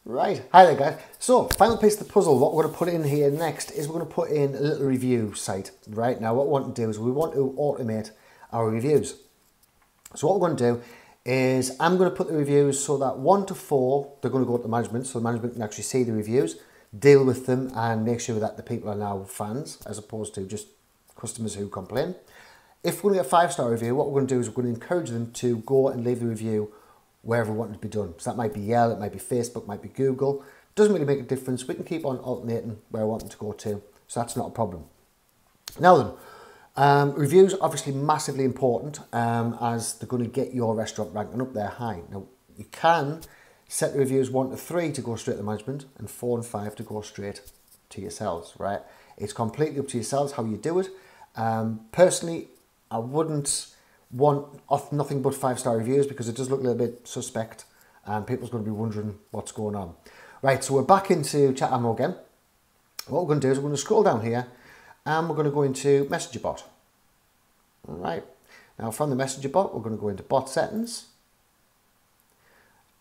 Right, hi there guys. So, final piece of the puzzle, what we're going to put in here next is we're going to put in a little review site. Right, now what we want to do is we want to automate our reviews. So what we're going to do is I'm going to put the reviews so that 1 to 4, they're going to go to management, so the management can actually see the reviews, deal with them and make sure that the people are now fans as opposed to just customers who complain. If we're going to get a 5-star review, what we're going to do is we're going to encourage them to go and leave the review wherever we want it to be done. So that might be Yelp, it might be Facebook, it might be Google. Doesn't really make a difference. We can keep on alternating where I want them to go to. So that's not a problem. Now then, reviews are obviously massively important as they're going to get your restaurant ranking up there high. Now, you can set the reviews 1 to 3 to go straight to management and 4 and 5 to go straight to yourselves, right? It's completely up to yourselves how you do it. Personally, I wouldn't want off nothing but 5-star reviews because it does look a little bit suspect and people's going to be wondering what's going on. Right, so we're back into chat ammo again. What we're going to do is we're going to scroll down here and we're going to go into Messenger Bot. All right, now from the Messenger Bot, we're going to go into bot settings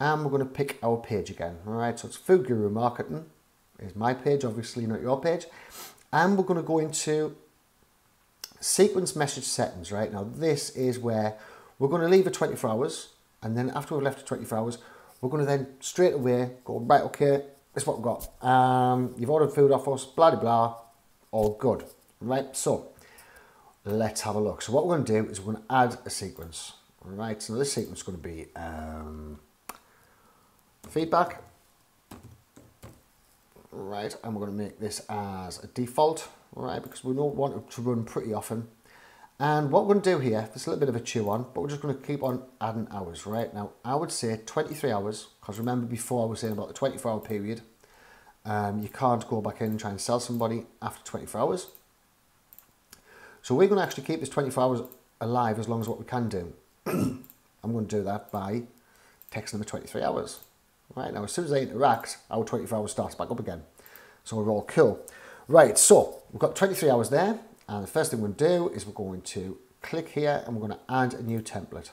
and we're going to pick our page again. All right, so it's Food Guru Marketing is my page, obviously not your page. And we're going to go into sequence message settings. Right now, this is where we're going to leave it 24 hours. And then after we've left it 24 hours, we're going to then straight away go, right, okay, this is what we've got. You've ordered food off us, blah, blah, blah, all good. Right, so let's have a look. So what we're going to do is we're going to add a sequence. Right, so this sequence is going to be feedback. Right, and we're going to make this as a default, right, because we don't want it to run pretty often. And what we're going to do here, there's a little bit of a chew on, but we're just going to keep on adding hours. Right now, I would say 23 hours, because remember before I was saying about the 24-hour period, you can't go back in and try and sell somebody after 24 hours. So we're going to actually keep this 24 hours alive as long as what we can do. I'm going to do that by texting them at 23 hours. Right, now as soon as they interact, our 24 hours starts back up again. So we're all cool. Right, so we've got 23 hours there. And the first thing we're going to do is we're going to click here and we're going to add a new template.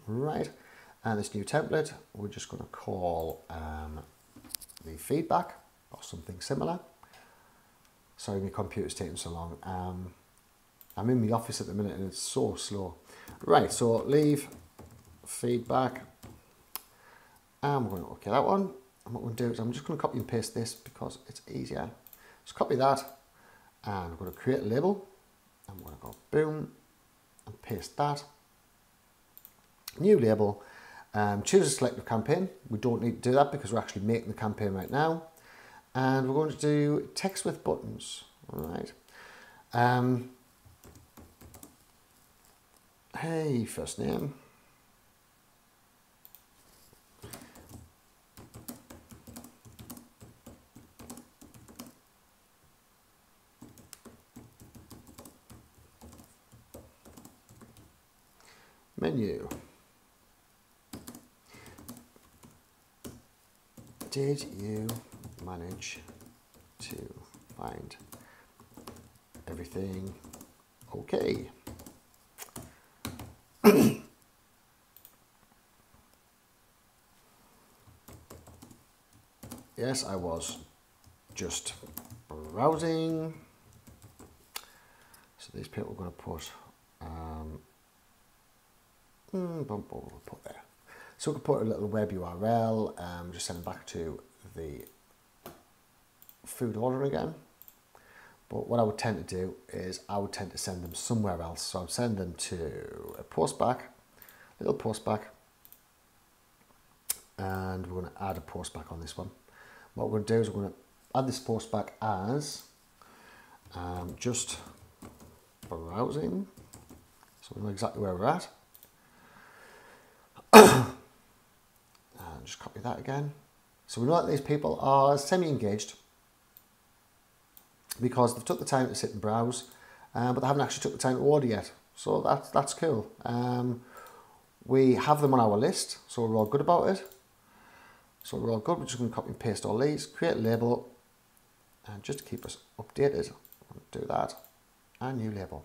Right, and this new template, we're just going to call the feedback or something similar. Sorry, my computer's taking so long. I'm in the office at the minute and it's so slow. Right, so leave feedback. And we're going to OK that one. And what we're going to do is I'm just going to copy and paste this because it's easier. Just copy that. And we're going to create a label. And we're going to go boom. And paste that. New label. Choose a selective campaign. We don't need to do that because we're actually making the campaign right now. And we're going to do text with buttons. All right. Hey, first name. Menu. Did you manage to find everything okay? Yes, I was just browsing. So these people are going to put we'll put there. So we can put a little web URL, just send it back to the food order again. But what I would tend to do is I would tend to send them somewhere else. So I'd send them to a postback, little postback, and we're going to add a postback on this one. What we're going to do is we're going to add this postback as just browsing, so we know exactly where we're at. And just copy that again. So we know that these people are semi-engaged because they've took the time to sit and browse, but they haven't actually took the time to order yet. So that's cool. We have them on our list, so we're all good about it. So we're all good. We're just going to copy and paste all these, create a label, and just to keep us updated, we'll do that. And new label.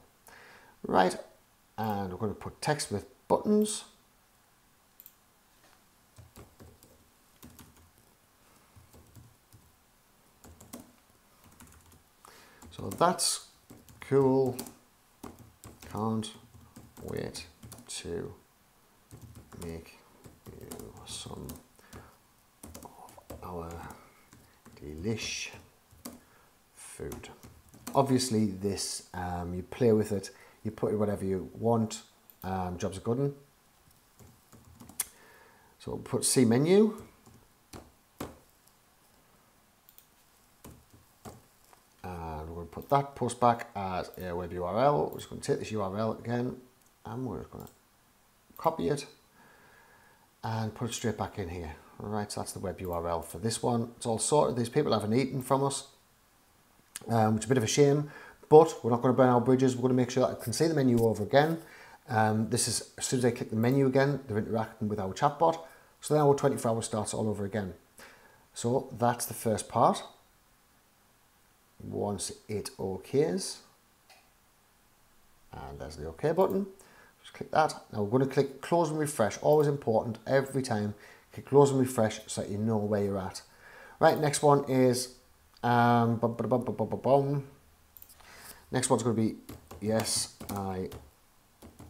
Right, and we're going to put text with buttons. So that's cool. Can't wait to make you some of our delish food. Obviously this, you play with it, you put it whatever you want, jobs are good one. So we'll put C menu. And we're going to put that postback as a web URL. We're just going to take this URL again and we're just going to copy it and put it straight back in here. All right, so that's the web URL for this one. It's all sorted. These people haven't eaten from us, which is a bit of a shame, but we're not going to burn our bridges. We're going to make sure that I can see the menu over again. This is, as soon as I click the menu again, they're interacting with our chatbot. So then our 24 hours starts all over again. So that's the first part. Once it OKs, and there's the OK button, just click that. Now we're going to click close and refresh, always important every time. Click close and refresh so that you know where you're at. Right, next one is, next one's going to be, yes, I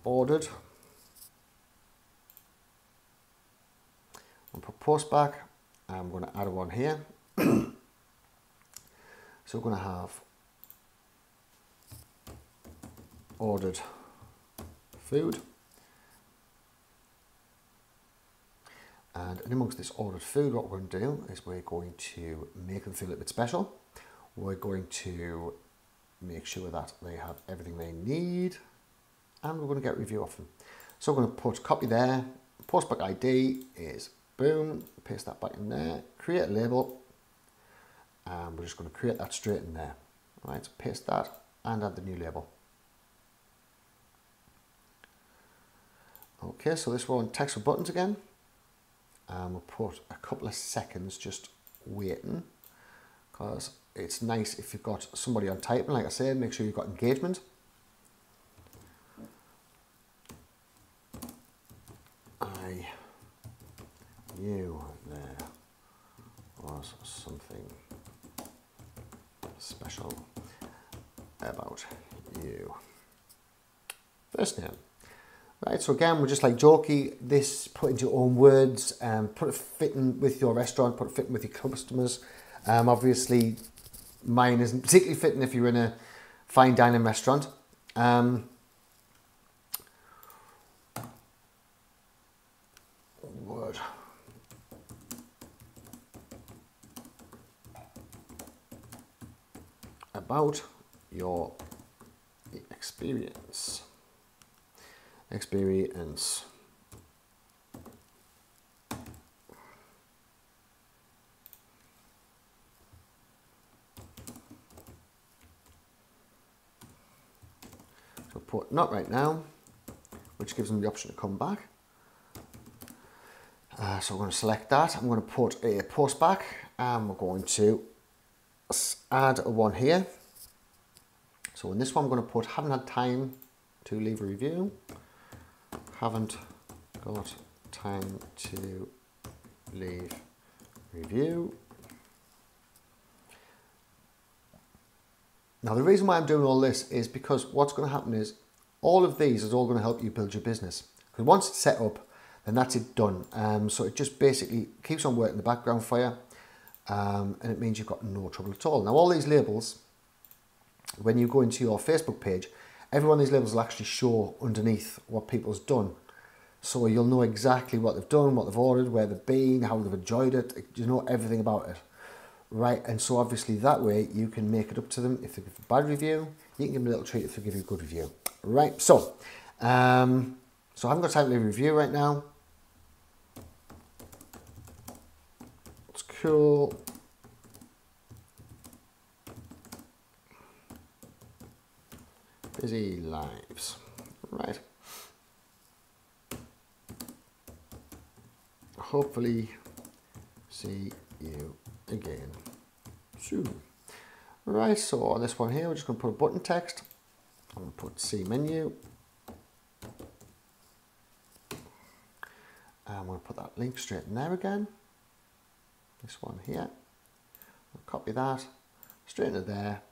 ordered. I'll put postback, I'm going to add one here. So we're going to have ordered food, and in amongst this ordered food, what we're going to do is we're going to make them feel a bit special. We're going to make sure that they have everything they need, and we're going to get a review of them. So we're going to put copy there, postback ID is boom, paste that back in there, create a label. And we're just going to create that straight in there. All right, so paste that and add the new label. Okay, so this one, text for buttons again. And we'll put a couple of seconds just waiting, because it's nice if you've got somebody on typing, like I said, make sure you've got engagement. I knew there was something special about you. First name. Right, so again, we're just like jokey, this put into your own words, put it fitting with your restaurant, put it fitting with your customers. Obviously, mine isn't particularly fitting if you're in a fine dining restaurant. Word. About your experience. So put not right now, which gives them the option to come back. So we're going to select that. I'm going to put a postback, and we're going to add a one here. So in this one, I'm going to put haven't had time to leave a review. Haven't got time to leave review. Now the reason why I'm doing all this is because what's going to happen is all of these is all going to help you build your business. Because once it's set up, then that's it done. So it just basically keeps on working in the background for you. And it means you've got no trouble at all. Now all these labels, when you go into your Facebook page, every one of these labels will actually show underneath what people's done. So you'll know exactly what they've done, what they've ordered, where they've been, how they've enjoyed it. You know everything about it. Right, and so obviously that way you can make it up to them. If they give a bad review, you can give them a little treat if they give you a good review. Right, so I haven't got time to leave a review right now. It's cool. Busy lives. Right. Hopefully see you again soon. Right, so on this one here, we're just going to put a button text. I'm going to put C menu. And I'm going to put that link straight in there again. This one here. I'll copy that straight into there.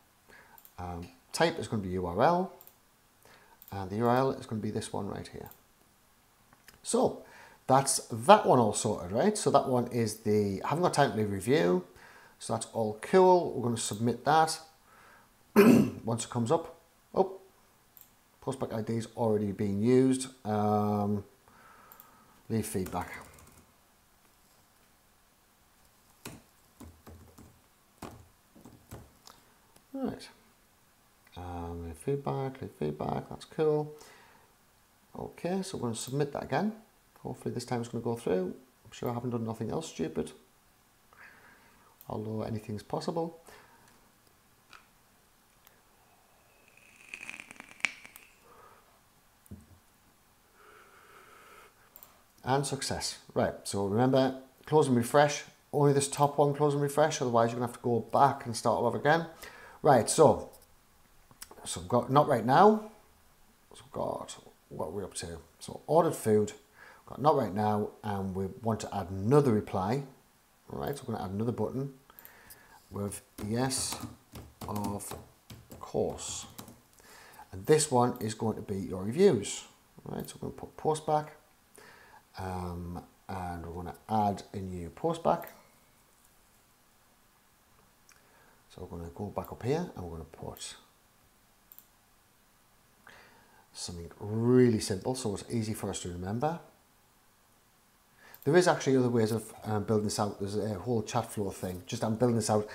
Type is going to be URL, and the URL is going to be this one right here. So that's that one all sorted, right? So that one is the, I haven't got time to leave a review, so that's all cool. We're going to submit that. Once it comes up, oh, Postback ID is already being used. Leave feedback. Right. Leave feedback, that's cool. Okay, so we're going to submit that again. Hopefully this time it's going to go through. I'm sure I haven't done nothing else stupid, although anything's possible. And success. Right, so remember, close and refresh. Only this top one, close and refresh, otherwise you're going to have to go back and start all over again. Right, so we've got not right now. So we've got, what are we up to? So ordered food, we've got not right now, and we want to add another reply. All right, so we're going to add another button with yes, of course. And this one is going to be your reviews. All right, so we're going to put Postback. And we're going to add a new Postback. So we're going to go back up here and we're going to put something really simple so it's easy for us to remember. There is actually other ways of building this out. There's a whole chat flow thing. Just I'm building this out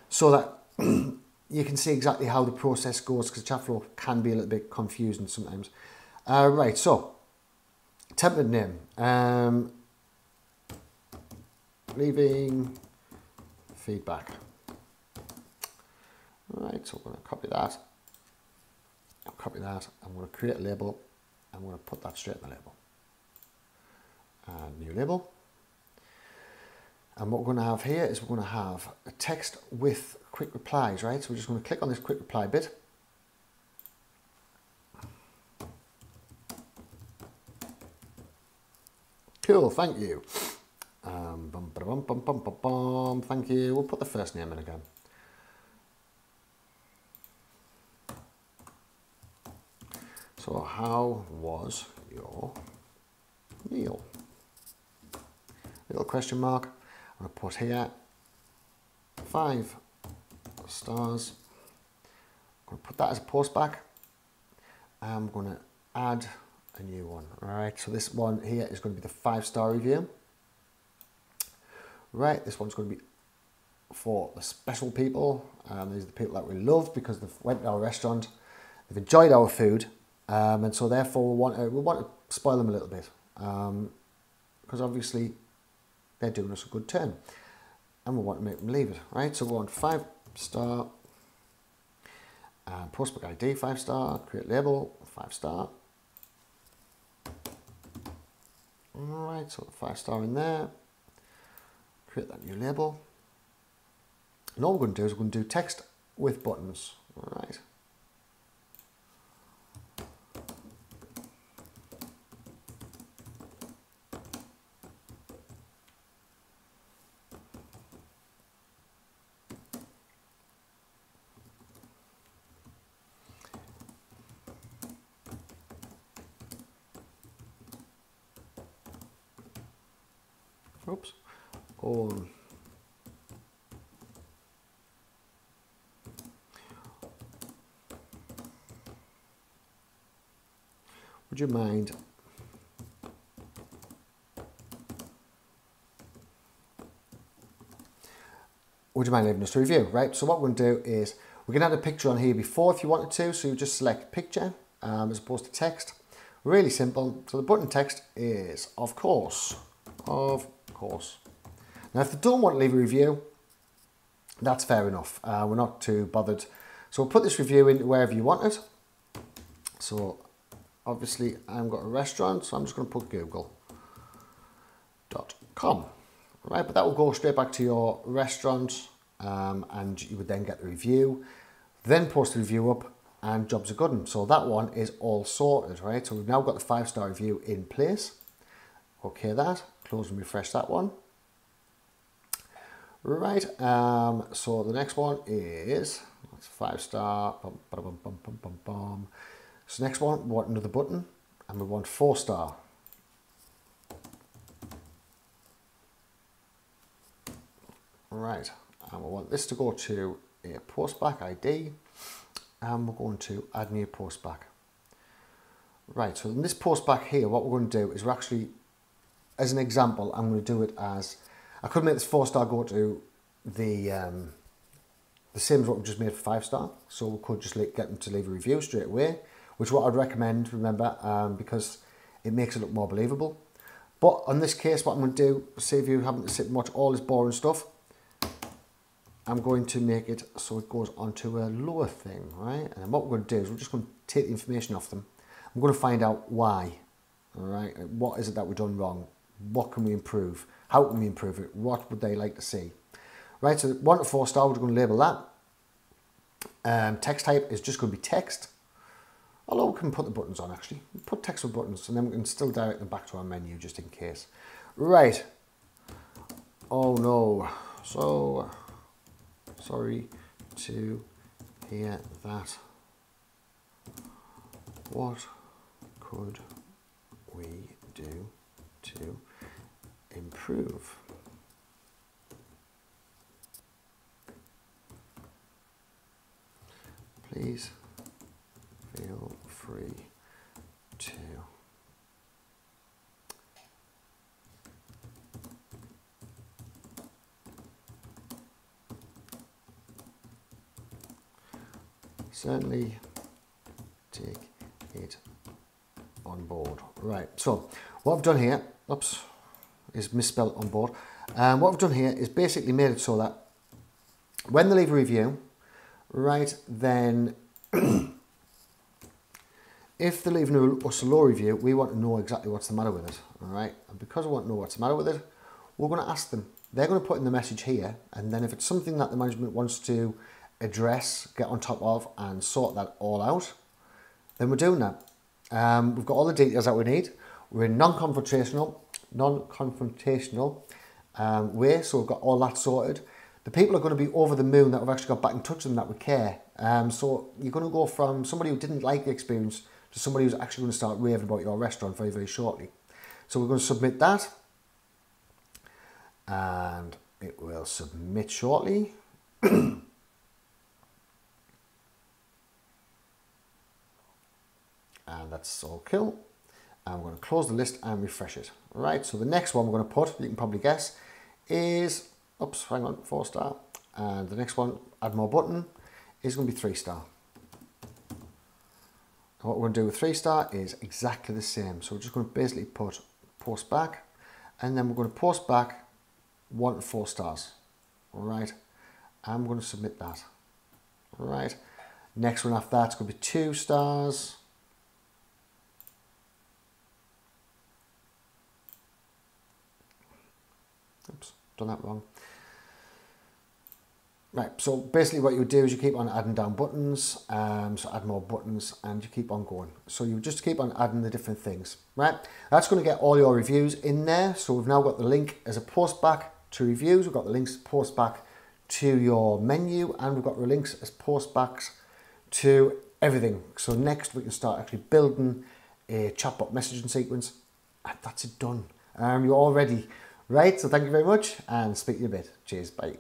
so that you can see exactly how the process goes, because chat flow can be a little bit confusing sometimes. Right, so template name, leaving feedback. All right, so we're going to copy that. I'll copy that. I'm going to create a label. I'm going to put that straight in the label. New label. And what we're going to have here is we're going to have a text with quick replies, right? So we're just going to click on this quick reply bit. Cool, thank you. Thank you. We'll put the first name in again. So how was your meal? Little question mark. I'm going to put here 5 stars. I'm going to put that as a Postback. I'm going to add a new one. All right, so this one here is going to be the 5-star review. Right, this one's going to be for the special people. These are the people that we love because they've went to our restaurant, they've enjoyed our food, and so therefore we want to spoil them a little bit, because obviously they're doing us a good turn, and we want to make them leave it. Right, so we want 5-star, Postback ID 5-star, create label 5-star. All right, so 5-star in there. Create that new label. And all we're going to do is we're going to do text with buttons. All right. Oops. On. Would you mind leaving us a review, right? So what we're going to do is we can add a picture on here before if you wanted to. So you just select picture as opposed to text. Really simple. So the button text is of course. Of course. Now if they don't want to leave a review, that's fair enough. We're not too bothered. So we'll put this review in wherever you want it. So obviously I've got a restaurant, so I'm just going to put google.com. Right, but that will go straight back to your restaurant, and you would then get the review, then post the review up, and jobs are good. And so that one is all sorted, right? So we've now got the 5-star review in place. Okay, that, close and refresh that one. Right, so the next one is, that's 5-star, bum, bada, bum, bum, bum, bum, bum. So next one, we want another button, and we want 4-star. Right, and we want this to go to a postback ID, and we're going to add new postback. Right, so in this postback here, what we're going to do is we're actually, as an example, I'm going to do it as, I could make this 4-star go to the same as what we just made for 5-star. So we could just get them to leave a review straight away, which is what I'd recommend, remember, because it makes it look more believable. But on this case, what I'm going to do, save you having to sit and watch all this boring stuff, I'm going to make it so it goes onto a lower thing, right? And then what we're going to do is we're just going to take the information off them. I'm going to find out why, all right? What is it that we've done wrong? What can we improve? How can we improve it? What would they like to see? Right, so 1 to 4-star, we're going to label that. Text type is just going to be text. Although we can put the buttons on, actually. We'll put text with buttons, and then we can still direct them back to our menu, just in case. Right. Oh, no. So, sorry to hear that. What could we do to improve? Please feel free to certainly take it on board. Right, so what I've done here, oops, is misspelled on board. What I've done here is basically made it so that when they leave a review, right, then if they're leaving us a low review, we want to know exactly what's the matter with it, all right? And because we want to know what's the matter with it, we're going to ask them. They're going to put in the message here, and then if it's something that the management wants to address, get on top of, and sort that all out, then we're doing that. We've got all the details that we need. We're in non-confrontational way, so we've got all that sorted. The people are going to be over the moon that we've actually got back in touch with them, that we care. So you're going to go from somebody who didn't like the experience to somebody who's actually going to start raving about your restaurant very, very shortly. So we're going to submit that, and it will submit shortly. And that's all cool. And we're going to close the list and refresh it. Right, so the next one we're going to put, you can probably guess, is, oops, hang on, 4-star. And the next one, add more button, is going to be 3-star. And what we're going to do with 3-star is exactly the same. So we're just going to basically put post back, and then we're going to post back 1 to 4 stars. All right, I'm going to submit that. All right, next one after that's going to be 2 stars. Oops, done that wrong. Right, so basically what you would do is you keep on adding down buttons, so add more buttons, and you keep on going. So you just keep on adding the different things, right? That's going to get all your reviews in there. So we've now got the link as a post back to reviews. We've got the links post back to your menu, and we've got the links as post backs to everything. So next we can start actually building a chatbot messaging sequence, and that's it done. You're all ready, right? So thank you very much, and speak to you in a bit. Cheers, bye.